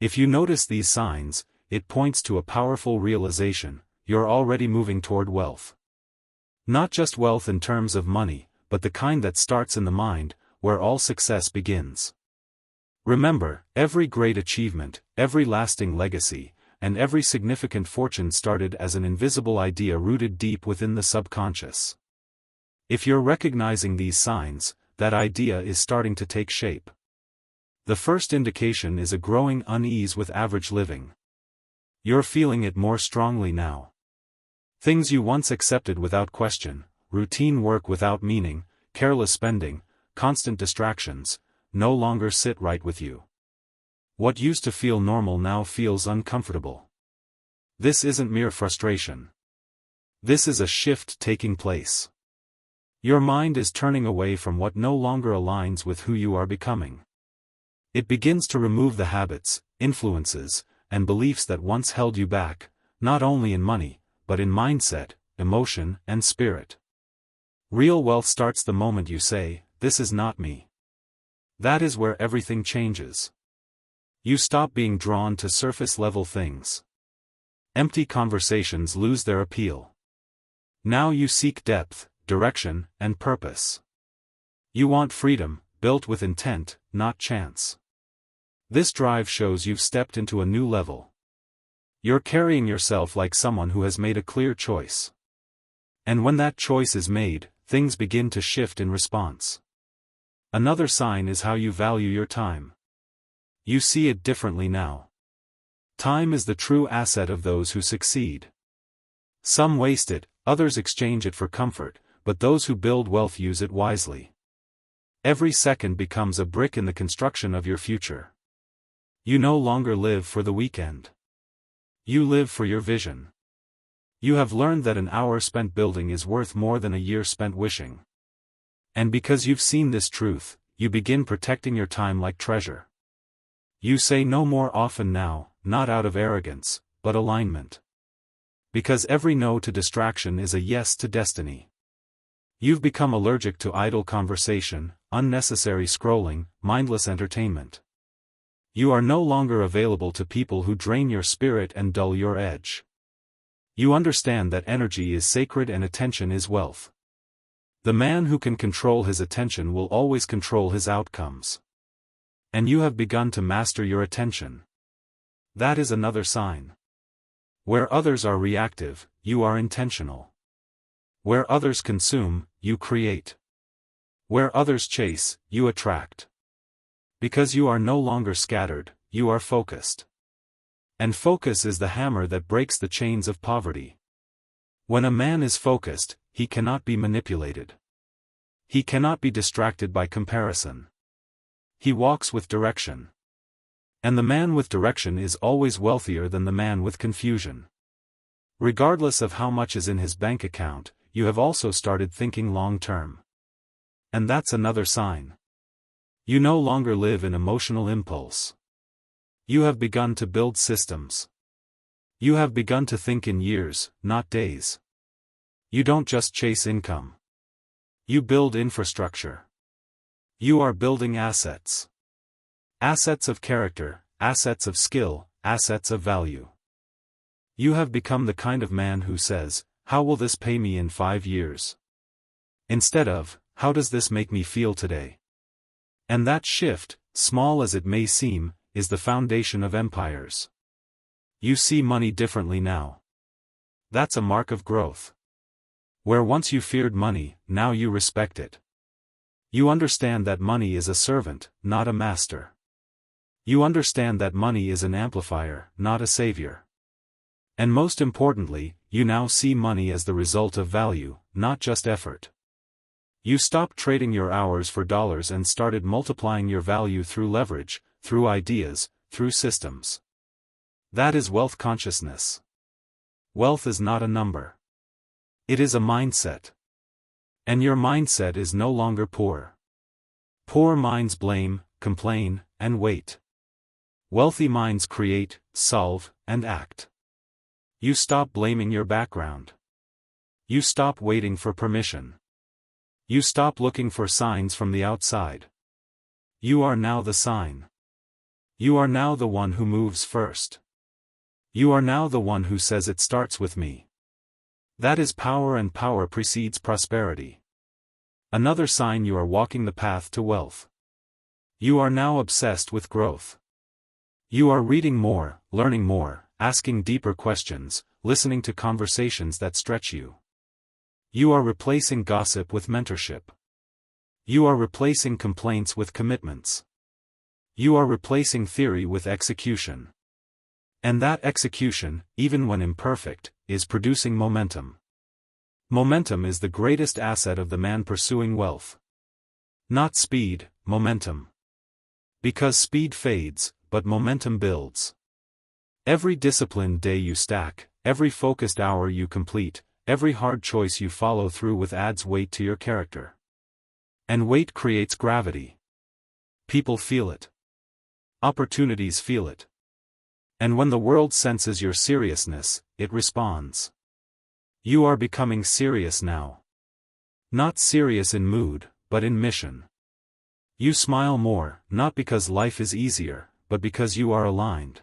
If you notice these signs, it points to a powerful realization: you're already moving toward wealth. Not just wealth in terms of money, but the kind that starts in the mind, where all success begins. Remember, every great achievement, every lasting legacy, and every significant fortune started as an invisible idea rooted deep within the subconscious. If you're recognizing these signs, that idea is starting to take shape. The first indication is a growing unease with average living. You're feeling it more strongly now. Things you once accepted without question, routine work without meaning, careless spending, constant distractions, no longer sit right with you. What used to feel normal now feels uncomfortable. This isn't mere frustration. This is a shift taking place. Your mind is turning away from what no longer aligns with who you are becoming. It begins to remove the habits, influences, and beliefs that once held you back, not only in money, but in mindset, emotion, and spirit. Real wealth starts the moment you say, "This is not me." That is where everything changes. You stop being drawn to surface-level things. Empty conversations lose their appeal. Now you seek depth, direction, and purpose. You want freedom, built with intent, not chance. This drive shows you've stepped into a new level. You're carrying yourself like someone who has made a clear choice. And when that choice is made, things begin to shift in response. Another sign is how you value your time. You see it differently now. Time is the true asset of those who succeed. Some waste it, others exchange it for comfort, but those who build wealth use it wisely. Every second becomes a brick in the construction of your future. You no longer live for the weekend. You live for your vision. You have learned that an hour spent building is worth more than a year spent wishing. And because you've seen this truth, you begin protecting your time like treasure. You say no more often now, not out of arrogance, but alignment. Because every no to distraction is a yes to destiny. You've become allergic to idle conversation, unnecessary scrolling, mindless entertainment. You are no longer available to people who drain your spirit and dull your edge. You understand that energy is sacred and attention is wealth. The man who can control his attention will always control his outcomes. And you have begun to master your attention. That is another sign. Where others are reactive, you are intentional. Where others consume, you create. Where others chase, you attract. Because you are no longer scattered, you are focused. And focus is the hammer that breaks the chains of poverty. When a man is focused, he cannot be manipulated. He cannot be distracted by comparison. He walks with direction. And the man with direction is always wealthier than the man with confusion. Regardless of how much is in his bank account, you have also started thinking long-term. And that's another sign. You no longer live in emotional impulse. You have begun to build systems. You have begun to think in years, not days. You don't just chase income. You build infrastructure. You are building assets. Assets of character, assets of skill, assets of value. You have become the kind of man who says, "How will this pay me in 5 years?" Instead of, "How does this make me feel today?" And that shift, small as it may seem, is the foundation of empires. You see money differently now. That's a mark of growth. Where once you feared money, now you respect it. You understand that money is a servant, not a master. You understand that money is an amplifier, not a savior. And most importantly, you now see money as the result of value, not just effort. You stopped trading your hours for dollars and started multiplying your value through leverage, through ideas, through systems. That is wealth consciousness. Wealth is not a number. It is a mindset. And your mindset is no longer poor. Poor minds blame, complain, and wait. Wealthy minds create, solve, and act. You stop blaming your background. You stop waiting for permission. You stop looking for signs from the outside. You are now the sign. You are now the one who moves first. You are now the one who says it starts with me. That is power, and power precedes prosperity. Another sign you are walking the path to wealth. You are now obsessed with growth. You are reading more, learning more, asking deeper questions, listening to conversations that stretch you. You are replacing gossip with mentorship. You are replacing complaints with commitments. You are replacing theory with execution. And that execution, even when imperfect, is producing momentum. Momentum is the greatest asset of the man pursuing wealth. Not speed, momentum. Because speed fades, but momentum builds. Every disciplined day you stack, every focused hour you complete, every hard choice you follow through with adds weight to your character. And weight creates gravity. People feel it. Opportunities feel it. And when the world senses your seriousness, it responds. You are becoming serious now. Not serious in mood, but in mission. You smile more, not because life is easier, but because you are aligned.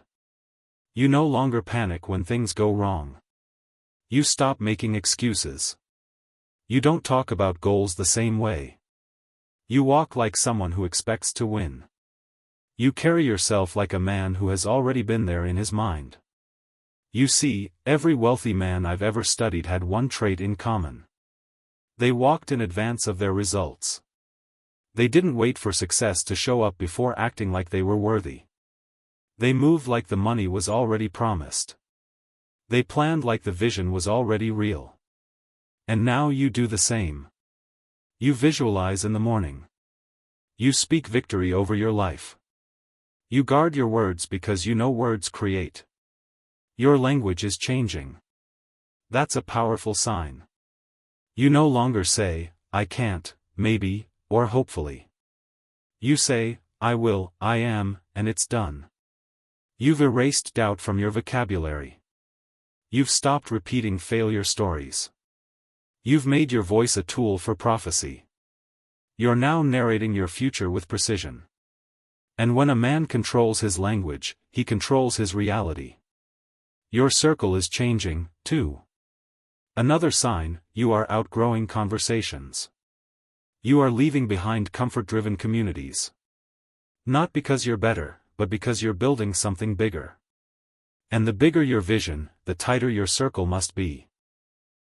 You no longer panic when things go wrong. You stop making excuses. You don't talk about goals the same way. You walk like someone who expects to win. You carry yourself like a man who has already been there in his mind. You see, every wealthy man I've ever studied had one trait in common. They walked in advance of their results. They didn't wait for success to show up before acting like they were worthy. They moved like the money was already promised. They planned like the vision was already real. And now you do the same. You visualize in the morning. You speak victory over your life. You guard your words because you know words create. Your language is changing. That's a powerful sign. You no longer say, I can't, maybe, or hopefully. You say, I will, I am, and it's done. You've erased doubt from your vocabulary. You've stopped repeating failure stories. You've made your voice a tool for prophecy. You're now narrating your future with precision. And when a man controls his language, he controls his reality. Your circle is changing, too. Another sign, you are outgrowing conversations. You are leaving behind comfort-driven communities. Not because you're better, but because you're building something bigger. And the bigger your vision, the tighter your circle must be.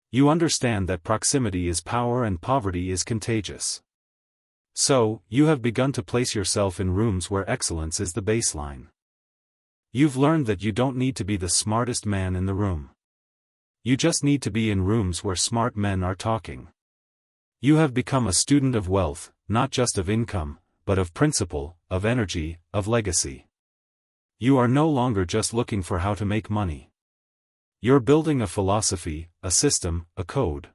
You understand that proximity is power and poverty is contagious. So, you have begun to place yourself in rooms where excellence is the baseline. You've learned that you don't need to be the smartest man in the room. You just need to be in rooms where smart men are talking. You have become a student of wealth, not just of income, but of principle, of energy, of legacy. You are no longer just looking for how to make money. You're building a philosophy, a system, a code.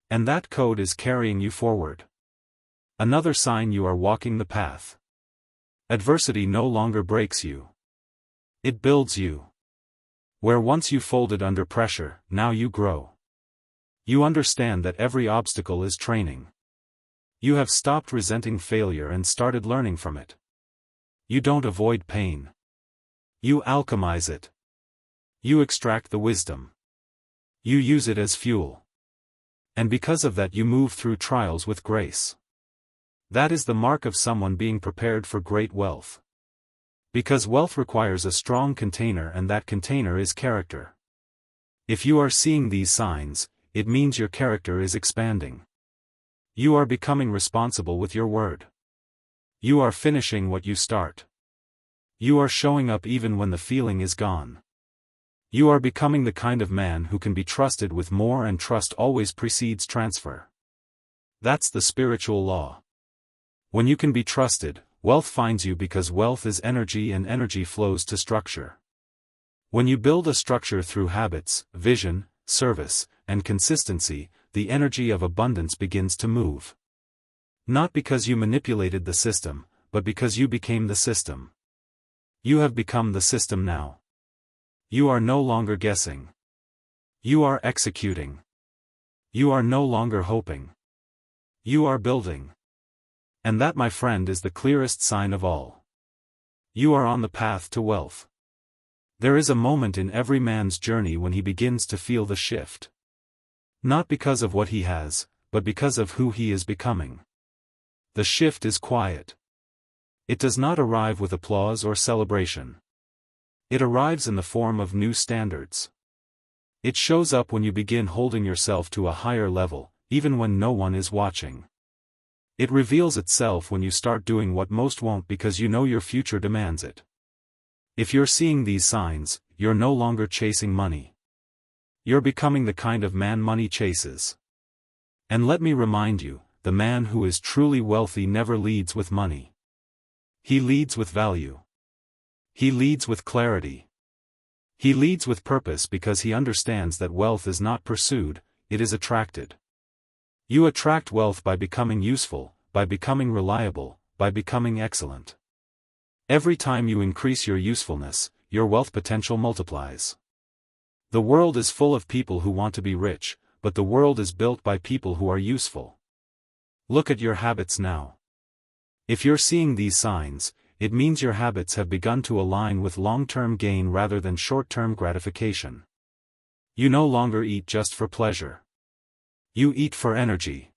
And that code is carrying you forward. Another sign you are walking the path. Adversity no longer breaks you. It builds you. Where once you folded under pressure, now you grow. You understand that every obstacle is training. You have stopped resenting failure and started learning from it. You don't avoid pain. You alchemize it. You extract the wisdom. You use it as fuel. And because of that you move through trials with grace. That is the mark of someone being prepared for great wealth. Because wealth requires a strong container, and that container is character. If you are seeing these signs, it means your character is expanding. You are becoming responsible with your word. You are finishing what you start. You are showing up even when the feeling is gone. You are becoming the kind of man who can be trusted with more, and trust always precedes transfer. That's the spiritual law. When you can be trusted, wealth finds you, because wealth is energy and energy flows to structure. When you build a structure through habits, vision, service, and consistency, the energy of abundance begins to move. Not because you manipulated the system, but because you became the system. You have become the system now. You are no longer guessing. You are executing. You are no longer hoping. You are building. And that, my friend, is the clearest sign of all. You are on the path to wealth. There is a moment in every man's journey when he begins to feel the shift. Not because of what he has, but because of who he is becoming. The shift is quiet. It does not arrive with applause or celebration. It arrives in the form of new standards. It shows up when you begin holding yourself to a higher level, even when no one is watching. It reveals itself when you start doing what most won't because you know your future demands it. If you're seeing these signs, you're no longer chasing money. You're becoming the kind of man money chases. And let me remind you, the man who is truly wealthy never leads with money. He leads with value. He leads with clarity. He leads with purpose because he understands that wealth is not pursued, it is attracted. You attract wealth by becoming useful, by becoming reliable, by becoming excellent. Every time you increase your usefulness, your wealth potential multiplies. The world is full of people who want to be rich, but the world is built by people who are useful. Look at your habits now. If you're seeing these signs, it means your habits have begun to align with long-term gain rather than short-term gratification. You no longer eat just for pleasure. You eat for energy.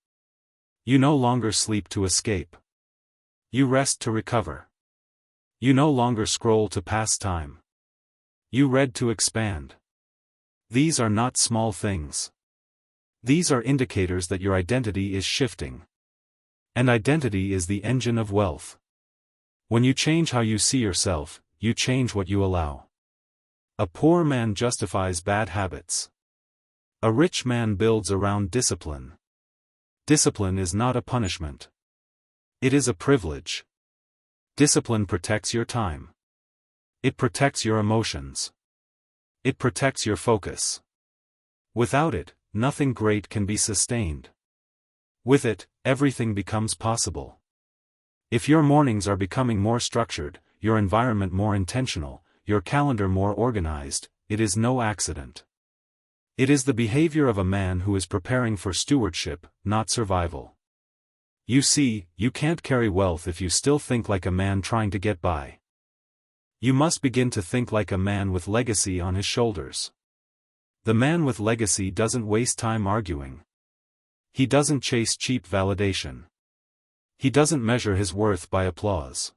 You no longer sleep to escape. You rest to recover. You no longer scroll to pass time. You read to expand. These are not small things. These are indicators that your identity is shifting. And identity is the engine of wealth. When you change how you see yourself, you change what you allow. A poor man justifies bad habits. A rich man builds around discipline. Discipline is not a punishment. It is a privilege. Discipline protects your time. It protects your emotions. It protects your focus. Without it, nothing great can be sustained. With it, everything becomes possible. If your mornings are becoming more structured, your environment more intentional, your calendar more organized, it is no accident. It is the behavior of a man who is preparing for stewardship, not survival. You see, you can't carry wealth if you still think like a man trying to get by. You must begin to think like a man with legacy on his shoulders. The man with legacy doesn't waste time arguing. He doesn't chase cheap validation. He doesn't measure his worth by applause.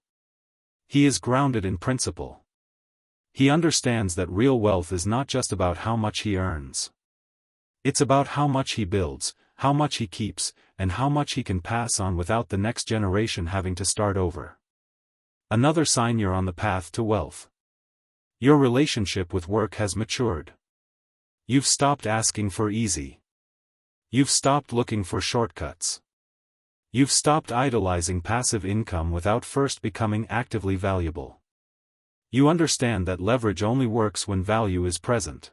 He is grounded in principle. He understands that real wealth is not just about how much he earns. It's about how much he builds, how much he keeps, and how much he can pass on without the next generation having to start over. Another sign you're on the path to wealth. Your relationship with work has matured. You've stopped asking for easy. You've stopped looking for shortcuts. You've stopped idolizing passive income without first becoming actively valuable. You understand that leverage only works when value is present.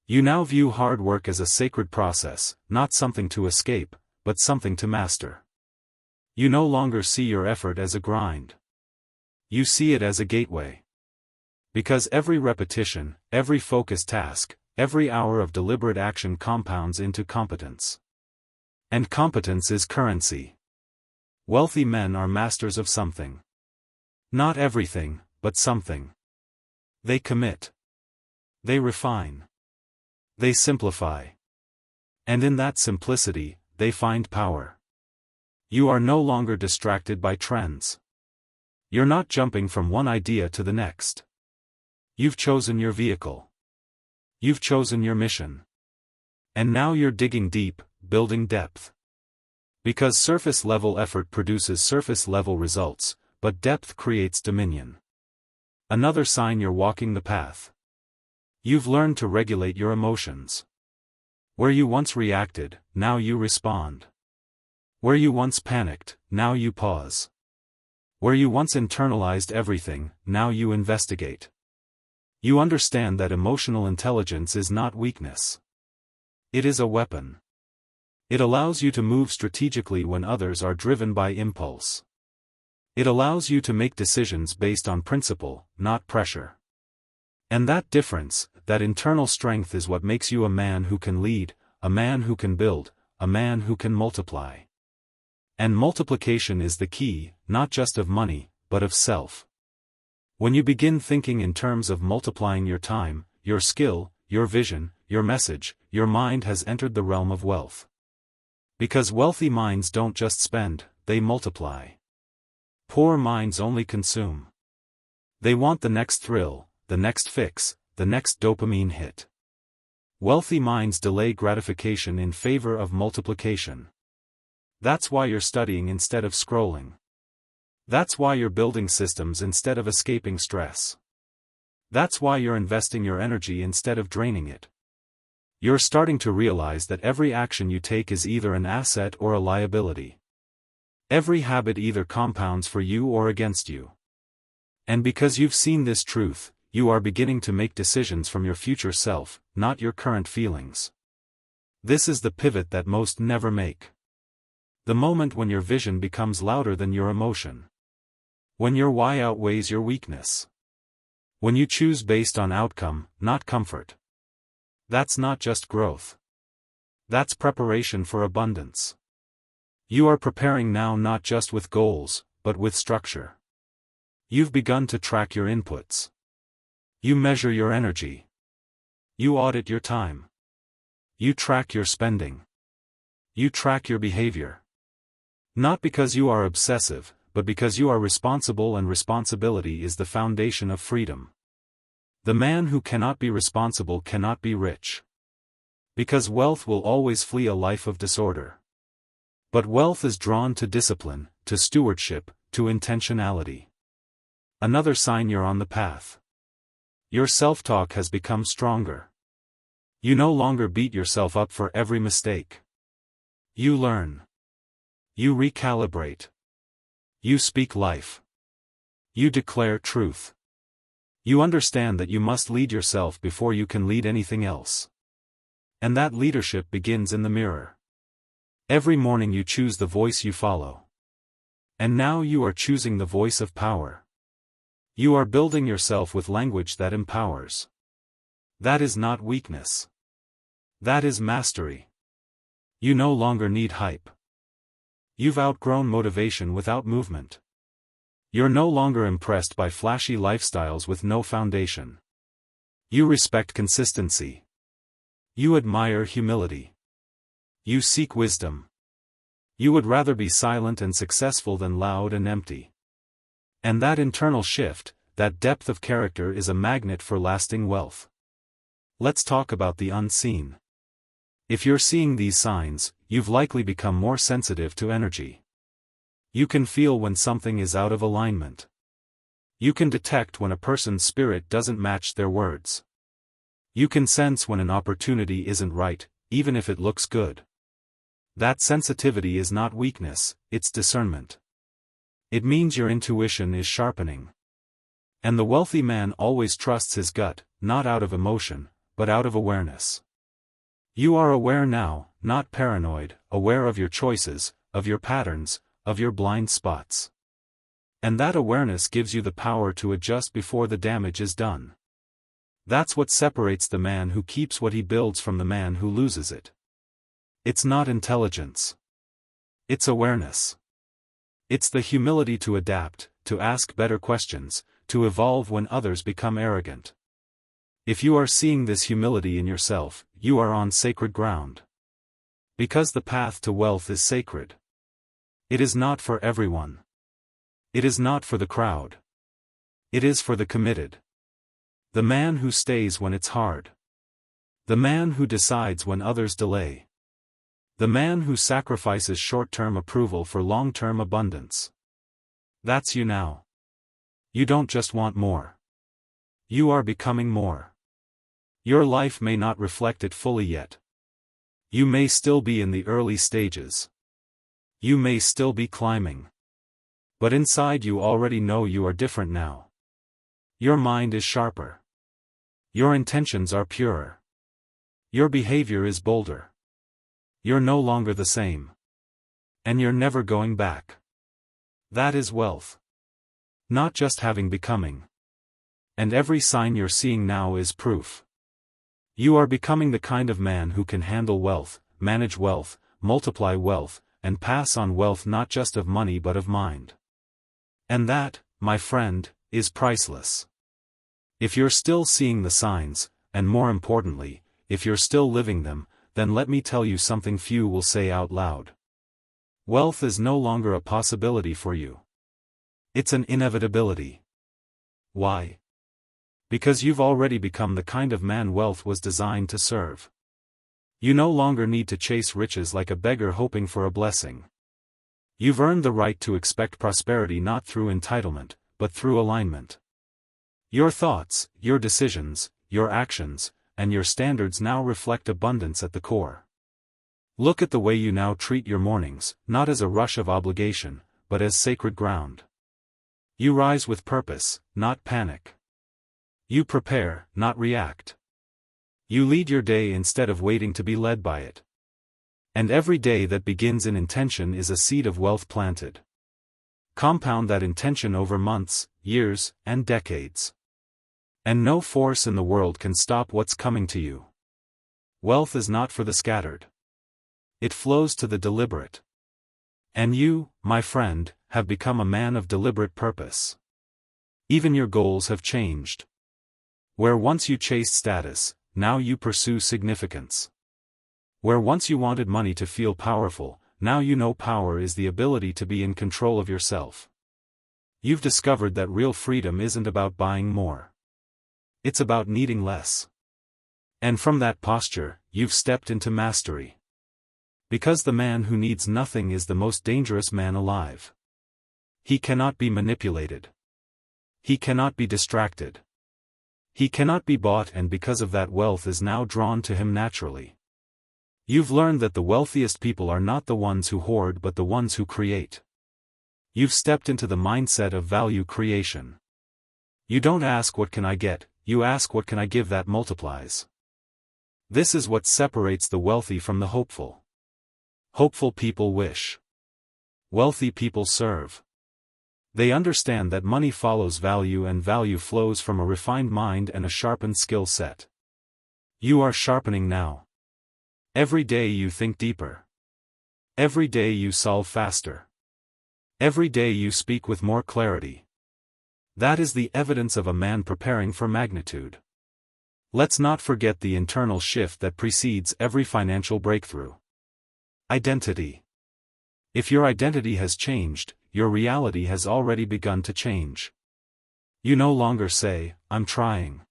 You now view hard work as a sacred process, not something to escape, but something to master. You no longer see your effort as a grind. You see it as a gateway. Because every repetition, every focused task, every hour of deliberate action compounds into competence. And competence is currency. Wealthy men are masters of something. Not everything, but something. They commit. They refine. They simplify. And in that simplicity, they find power. You are no longer distracted by trends. You're not jumping from one idea to the next. You've chosen your vehicle. You've chosen your mission. And now you're digging deep, building depth. Because surface-level effort produces surface-level results, but depth creates dominion. Another sign you're walking the path. You've learned to regulate your emotions. Where you once reacted, now you respond. Where you once panicked, now you pause. Where you once internalized everything, now you investigate. You understand that emotional intelligence is not weakness. It is a weapon. It allows you to move strategically when others are driven by impulse. It allows you to make decisions based on principle, not pressure. And that difference, that internal strength is what makes you a man who can lead, a man who can build, a man who can multiply. And multiplication is the key, not just of money, but of self. When you begin thinking in terms of multiplying your time, your skill, your vision, your message, your mind has entered the realm of wealth. Because wealthy minds don't just spend, they multiply. Poor minds only consume. They want the next thrill, the next fix, the next dopamine hit. Wealthy minds delay gratification in favor of multiplication. That's why you're studying instead of scrolling. That's why you're building systems instead of escaping stress. That's why you're investing your energy instead of draining it. You're starting to realize that every action you take is either an asset or a liability. Every habit either compounds for you or against you. And because you've seen this truth, you are beginning to make decisions from your future self, not your current feelings. This is the pivot that most never make. The moment when your vision becomes louder than your emotion. When your why outweighs your weakness. When you choose based on outcome, not comfort. That's not just growth. That's preparation for abundance. You are preparing now not just with goals, but with structure. You've begun to track your inputs. You measure your energy. You audit your time. You track your spending. You track your behavior. Not because you are obsessive, but because you are responsible, and responsibility is the foundation of freedom. The man who cannot be responsible cannot be rich. Because wealth will always flee a life of disorder. But wealth is drawn to discipline, to stewardship, to intentionality. Another sign you're on the path. Your self-talk has become stronger. You no longer beat yourself up for every mistake. You learn. You recalibrate. You speak life. You declare truth. You understand that you must lead yourself before you can lead anything else. And that leadership begins in the mirror. Every morning you choose the voice you follow. And now you are choosing the voice of power. You are building yourself with language that empowers. That is not weakness. That is mastery. You no longer need hype. You've outgrown motivation without movement. You're no longer impressed by flashy lifestyles with no foundation. You respect consistency. You admire humility. You seek wisdom. You would rather be silent and successful than loud and empty. And that internal shift, that depth of character is a magnet for lasting wealth. Let's talk about the unseen. If you're seeing these signs, you've likely become more sensitive to energy. You can feel when something is out of alignment. You can detect when a person's spirit doesn't match their words. You can sense when an opportunity isn't right, even if it looks good. That sensitivity is not weakness, it's discernment. It means your intuition is sharpening. And the wealthy man always trusts his gut, not out of emotion, but out of awareness. You are aware now, not paranoid, aware of your choices, of your patterns, of your blind spots. And that awareness gives you the power to adjust before the damage is done. That's what separates the man who keeps what he builds from the man who loses it. It's not intelligence. It's awareness. It's the humility to adapt, to ask better questions, to evolve when others become arrogant. If you are seeing this humility in yourself, you are on sacred ground. Because the path to wealth is sacred. It is not for everyone. It is not for the crowd. It is for the committed. The man who stays when it's hard. The man who decides when others delay. The man who sacrifices short-term approval for long-term abundance. That's you now. You don't just want more. You are becoming more. Your life may not reflect it fully yet. You may still be in the early stages. You may still be climbing. But inside you already know you are different now. Your mind is sharper. Your intentions are purer. Your behavior is bolder. You're no longer the same. And you're never going back. That is wealth. Not just having becoming. And every sign you're seeing now is proof. You are becoming the kind of man who can handle wealth, manage wealth, multiply wealth, and pass on wealth not just of money but of mind. And that, my friend, is priceless. If you're still seeing the signs, and more importantly, if you're still living them, then let me tell you something few will say out loud. Wealth is no longer a possibility for you. It's an inevitability. Why? Because you've already become the kind of man wealth was designed to serve. You no longer need to chase riches like a beggar hoping for a blessing. You've earned the right to expect prosperity not through entitlement, but through alignment. Your thoughts, your decisions, your actions, and your standards now reflect abundance at the core. Look at the way you now treat your mornings, not as a rush of obligation, but as sacred ground. You rise with purpose, not panic. You prepare, not react. You lead your day instead of waiting to be led by it. And every day that begins in intention is a seed of wealth planted. Compound that intention over months, years, and decades. And no force in the world can stop what's coming to you. Wealth is not for the scattered. It flows to the deliberate. And you, my friend, have become a man of deliberate purpose. Even your goals have changed. Where once you chased status, now you pursue significance. Where once you wanted money to feel powerful, now you know power is the ability to be in control of yourself. You've discovered that real freedom isn't about buying more. It's about needing less. And from that posture, you've stepped into mastery. Because the man who needs nothing is the most dangerous man alive. He cannot be manipulated. He cannot be distracted. He cannot be bought, and because of that, wealth is now drawn to him naturally. You've learned that the wealthiest people are not the ones who hoard but the ones who create. You've stepped into the mindset of value creation. You don't ask what can I get, you ask what can I give that multiplies. This is what separates the wealthy from the hopeful. Hopeful people wish. Wealthy people serve. They understand that money follows value and value flows from a refined mind and a sharpened skill set. You are sharpening now. Every day you think deeper. Every day you solve faster. Every day you speak with more clarity. That is the evidence of a man preparing for magnitude. Let's not forget the internal shift that precedes every financial breakthrough. Identity. If your identity has changed, your reality has already begun to change. You no longer say, I'm trying.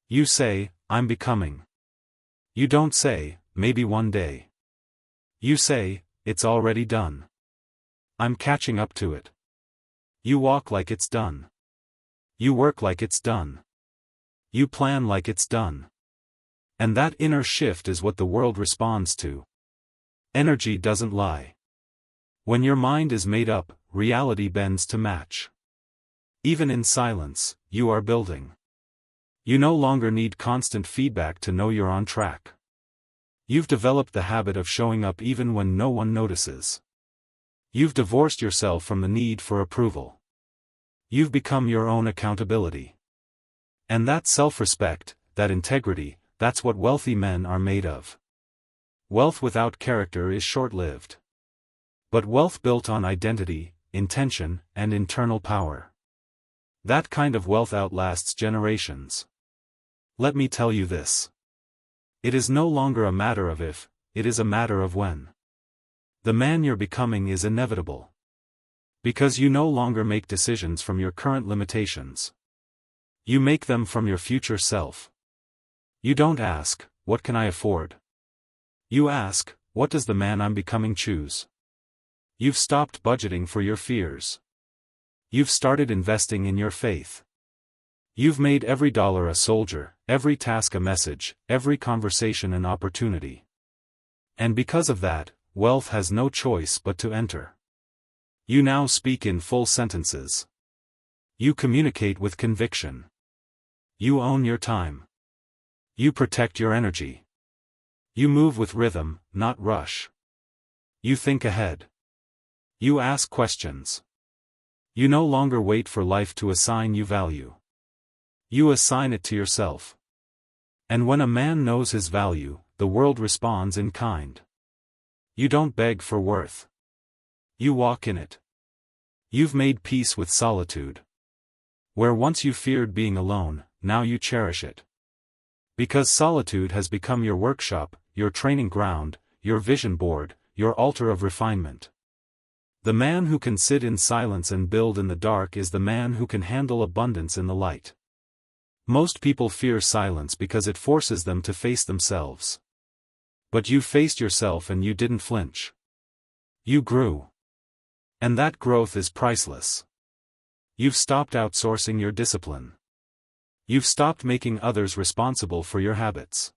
You say, I'm becoming. You don't say, maybe one day. You say, it's already done. I'm catching up to it. You walk like it's done. You work like it's done. You plan like it's done. And that inner shift is what the world responds to. Energy doesn't lie. When your mind is made up, reality bends to match. Even in silence, you are building. You no longer need constant feedback to know you're on track. You've developed the habit of showing up even when no one notices. You've divorced yourself from the need for approval. You've become your own accountability. And that self-respect, that integrity, that's what wealthy men are made of. Wealth without character is short-lived. But wealth built on identity, intention, and internal power. That kind of wealth outlasts generations. Let me tell you this. It is no longer a matter of if, it is a matter of when. The man you're becoming is inevitable. Because you no longer make decisions from your current limitations. You make them from your future self. You don't ask, what can I afford? You ask, what does the man I'm becoming choose? You've stopped budgeting for your fears. You've started investing in your faith. You've made every dollar a soldier, every task a message, every conversation an opportunity. And because of that, wealth has no choice but to enter. You now speak in full sentences. You communicate with conviction. You own your time. You protect your energy. You move with rhythm, not rush. You think ahead. You ask questions. You no longer wait for life to assign you value. You assign it to yourself. And when a man knows his value, the world responds in kind. You don't beg for worth. You walk in it. You've made peace with solitude. Where once you feared being alone, now you cherish it. Because solitude has become your workshop, your training ground, your vision board, your altar of refinement. The man who can sit in silence and build in the dark is the man who can handle abundance in the light. Most people fear silence because it forces them to face themselves. But you faced yourself and you didn't flinch. You grew. And that growth is priceless. You've stopped outsourcing your discipline. You've stopped making others responsible for your habits.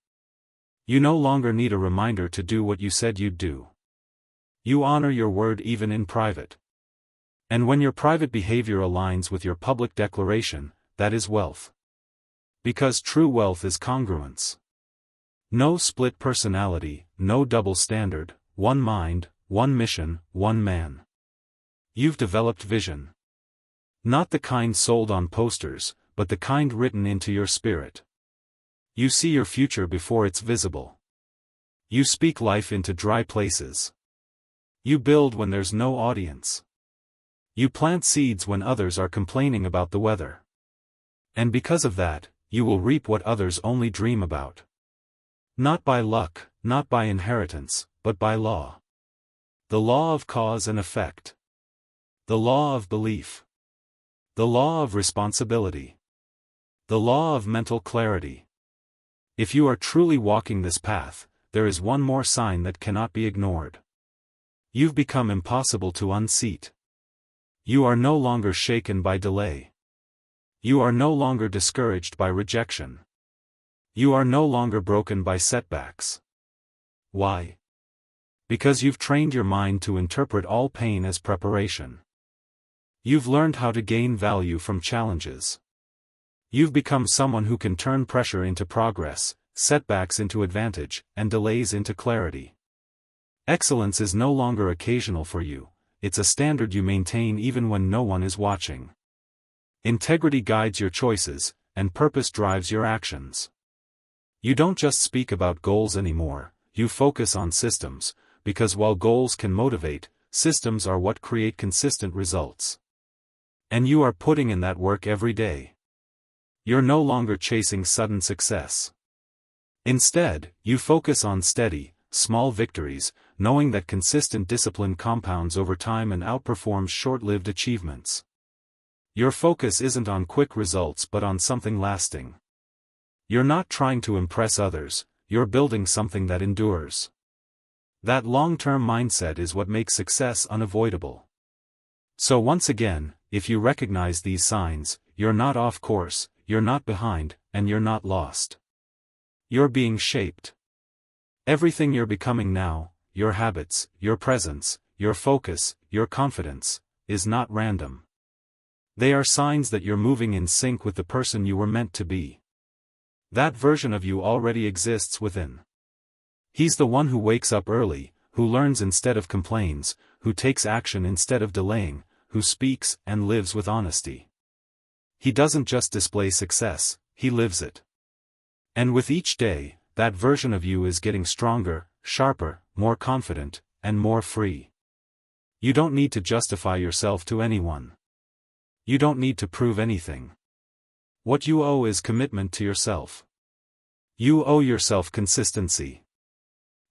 You no longer need a reminder to do what you said you'd do. You honor your word even in private. And when your private behavior aligns with your public declaration, that is wealth. Because true wealth is congruence. No split personality, no double standard, one mind, one mission, one man. You've developed vision. Not the kind sold on posters, but the kind written into your spirit. You see your future before it's visible. You speak life into dry places. You build when there's no audience. You plant seeds when others are complaining about the weather. And because of that, you will reap what others only dream about. Not by luck, not by inheritance, but by law. The law of cause and effect. The law of belief. The law of responsibility. The law of mental clarity. If you are truly walking this path, there is one more sign that cannot be ignored. You've become impossible to unseat. You are no longer shaken by delay. You are no longer discouraged by rejection. You are no longer broken by setbacks. Why? Because you've trained your mind to interpret all pain as preparation. You've learned how to gain value from challenges. You've become someone who can turn pressure into progress, setbacks into advantage, and delays into clarity. Excellence is no longer occasional for you, it's a standard you maintain even when no one is watching. Integrity guides your choices, and purpose drives your actions. You don't just speak about goals anymore, you focus on systems, because while goals can motivate, systems are what create consistent results. And you are putting in that work every day. You're no longer chasing sudden success. Instead, you focus on steady, small victories, knowing that consistent discipline compounds over time and outperforms short-lived achievements. Your focus isn't on quick results but on something lasting. You're not trying to impress others, you're building something that endures. That long-term mindset is what makes success unavoidable. So once again, if you recognize these signs, you're not off course, you're not behind, and you're not lost. You're being shaped. Everything you're becoming now, your habits, your presence, your focus, your confidence, is not random. They are signs that you're moving in sync with the person you were meant to be. That version of you already exists within. He's the one who wakes up early, who learns instead of complains, who takes action instead of delaying, who speaks and lives with honesty. He doesn't just display success, he lives it. And with each day, that version of you is getting stronger, sharper, more confident, and more free. You don't need to justify yourself to anyone. You don't need to prove anything. What you owe is commitment to yourself. You owe yourself consistency.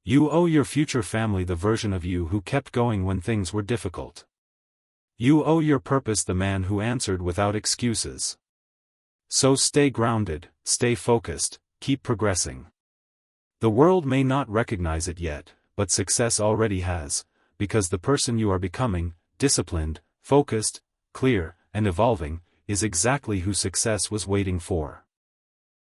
You owe your future family the version of you who kept going when things were difficult. You owe your purpose the man who answered without excuses. So stay grounded, stay focused, keep progressing. The world may not recognize it yet, but success already has, because the person you are becoming, disciplined, focused, clear, and evolving, is exactly who success was waiting for.